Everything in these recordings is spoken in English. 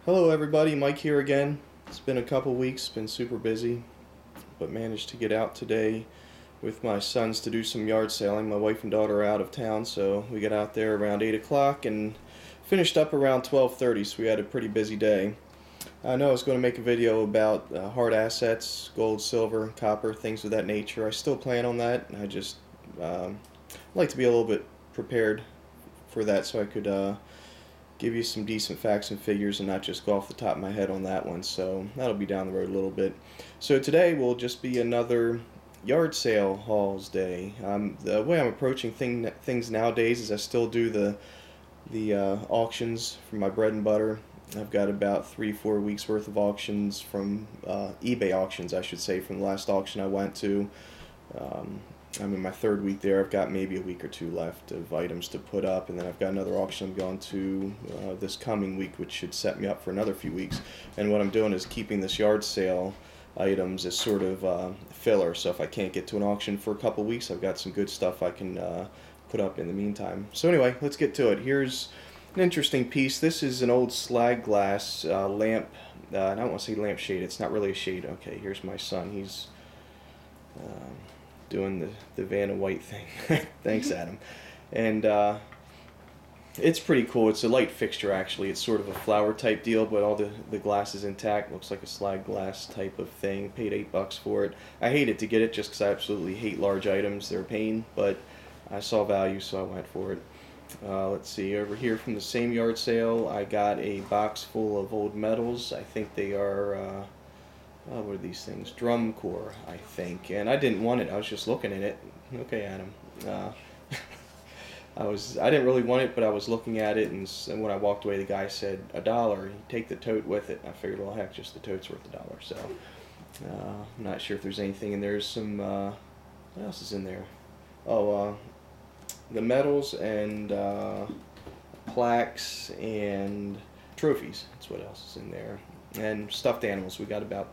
Hello everybody, Mike here again. It's been a couple weeks, been super busy, but managed to get out today with my sons to do some yard sailing. My wife and daughter are out of town, so we got out there around 8 o'clock and finished up around 12:30, so we had a pretty busy day. I know I was going to make a video about hard assets, gold, silver, copper, things of that nature. I still plan on that. I just like to be a little bit prepared for that so I could give you some decent facts and figures and not just go off the top of my head on that one. So that'll be down the road a little bit. So today will just be another yard sale hauls day. The way I'm approaching things nowadays is I still do the auctions for my bread and butter. I've got about 3-4 weeks worth of auctions from eBay auctions, I should say, from the last auction I went to. I'm in my third week there. I've got maybe a week or two left of items to put up, and then I've got another auction I'm going to this coming week, which should set me up for another few weeks. And what I'm doing is keeping this yard sale items as sort of filler, so if I can't get to an auction for a couple weeks, I've got some good stuff I can put up in the meantime. So anyway, let's get to it. Here's an interesting piece. This is an old slag glass lamp. I don't want to say lampshade. It's not really a shade. Okay, here's my son. He's doing the Vanna White thing. Thanks, Adam. And it's pretty cool. It's a light fixture, actually. It's sort of a flower type deal, but all the glass is intact. Looks like a slag glass type of thing. Paid $8 for it. I hated to get it just because I absolutely hate large items. They're a pain, but I saw value, so I went for it. Let's see, over here from the same yard sale, I got a box full of old medals. I think they are what are these things? Drum core, I think. And I didn't want it. I was just looking at it. Okay, Adam. I didn't really want it, but I was looking at it, and when I walked away, the guy said $1. You take the tote with it. I figured, well, heck, just the tote's worth $1. So I'm not sure if there's anything in there. There's some. What else is in there? Oh, the medals and plaques and trophies. That's what else is in there. And stuffed animals. We got about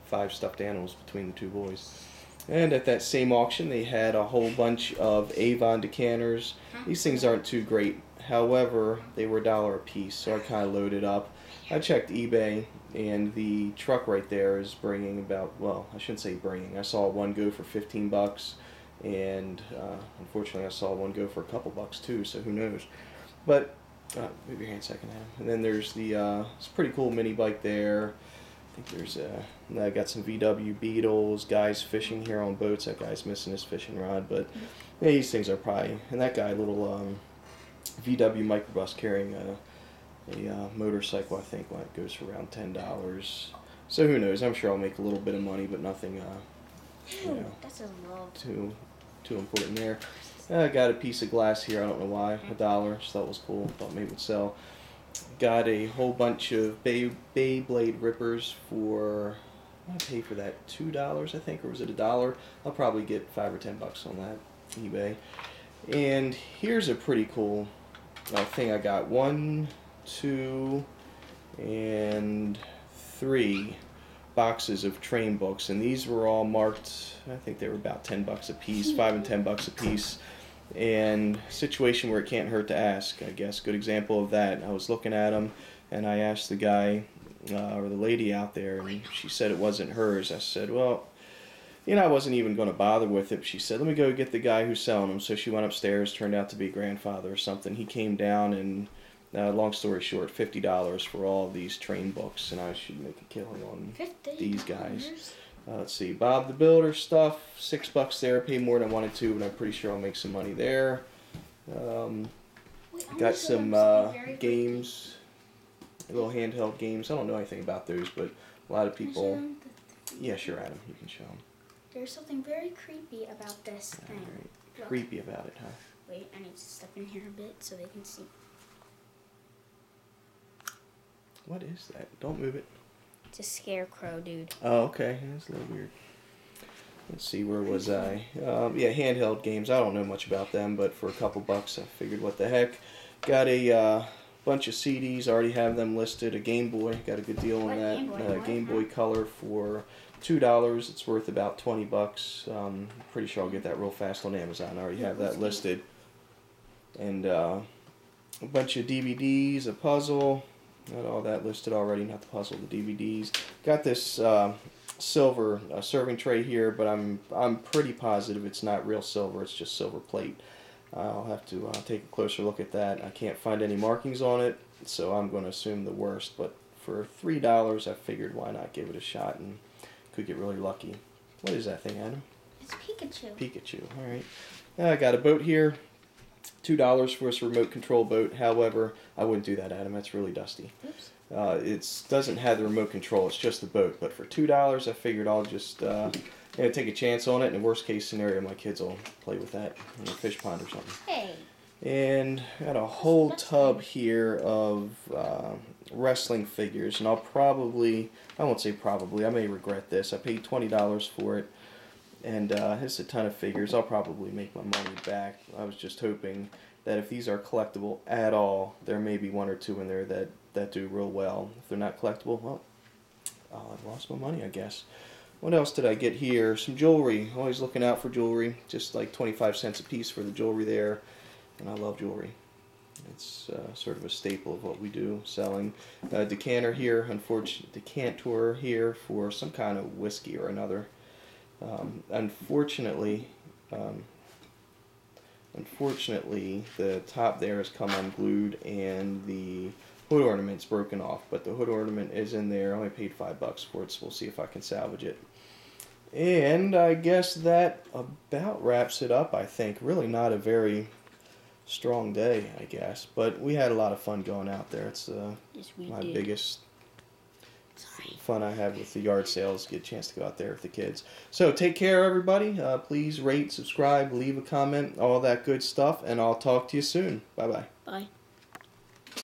5 stuffed animals between the two boys. And at that same auction, they had a whole bunch of Avon decanters. These things aren't too great. However, they were $1 a piece, so I kind of loaded up. I checked eBay, and the truck right there is bringing about, well, I shouldn't say bringing. I saw one go for $15, and unfortunately I saw one go for a couple bucks too, so who knows. But, move your hand a second, Adam. And then there's it's a pretty cool mini bike there. I think there's I got some VW Beetles, guys fishing here on boats. That guy's missing his fishing rod, but yeah, these things are probably, and that guy, little VW microbus carrying a motorcycle, I think, well, it goes for around $10. So who knows? I'm sure I'll make a little bit of money, but nothing you know, too important there. I got a piece of glass here. I don't know why. $1. Just thought it was cool. Thought maybe it would sell. Got a whole bunch of Beyblade rippers for, what did I pay for that? $2, I think, or was it $1? I'll probably get $5 or $10 on that eBay. And here's a pretty cool thing I got. 1, 2, and 3 boxes of train books, and these were all marked. I think they were about $10 a piece, $5 and $10 a piece. And situation where it can't hurt to ask, I guess. Good example of that. I was looking at them, and I asked the guy or the lady out there, and she said it wasn't hers. I said, well, you know, I wasn't even going to bother with it. She said, let me go get the guy who's selling them. So she went upstairs, turned out to be grandfather or something. He came down, and long story short, $50 for all of these train books, and I should make a killing on these guys. Let's see, Bob the Builder stuff, $6 there. Paid more than I wanted to, but I'm pretty sure I'll make some money there. Got some games, little handheld games. I don't know anything about those, but a lot of people. Yeah, sure, Adam, you can show them. There's something very creepy about this thing. Right. Creepy about it, huh? Wait, I need to step in here a bit so they can see. What is that? Don't move it. It's a scarecrow, dude. Oh, okay. That's a little weird. Let's see, where was I? Yeah, handheld games. I don't know much about them, but for a couple bucks, I figured, what the heck. Got a bunch of CDs. I already have them listed. A Game Boy. Got a good deal on that. Game Boy Color for $2. It's worth about $20. Pretty sure I'll get that real fast on Amazon. I already have that listed. And a bunch of DVDs, a puzzle, Got all that listed already, not the puzzle, the DVDs. Got this silver serving tray here, but I'm pretty positive it's not real silver, it's just silver plate. I'll have to take a closer look at that. I can't find any markings on it, so I'm going to assume the worst, but for $3 I figured why not give it a shot and could get really lucky. What is that thing, Adam? It's Pikachu. Pikachu, alright. I got a boat here. $2 for this remote control boat. However, I wouldn't do that, Adam. That's really dusty. Oops. It doesn't have the remote control. It's just the boat. But for $2, I figured I'll just take a chance on it. In the worst case scenario, my kids will play with that in a fish pond or something. Hey. And I got a whole tub here of wrestling figures, and I won't say probably, I may regret this. I paid $20 for it, and it's a ton of figures. I'll probably make my money back. I was just hoping that if these are collectible at all, there may be one or two in there that do real well. If they're not collectible, well, I've lost my money, I guess. What else did I get here? Some jewelry. Always looking out for jewelry. Just like 25 cents a piece for the jewelry there. And I love jewelry. It's sort of a staple of what we do, selling. Decanter here for some kind of whiskey or another. Unfortunately, the top there has come unglued and the hood ornament's broken off. But the hood ornament is in there. I only paid $5 for it, so we'll see if I can salvage it. And I guess that about wraps it up, I think. Really not a very strong day, I guess, but we had a lot of fun going out there. It's my biggest fun I have with the yard sales, get a chance to go out there with the kids. So take care, everybody. Please rate, subscribe, leave a comment, all that good stuff, and I'll talk to you soon. Bye-bye. Bye.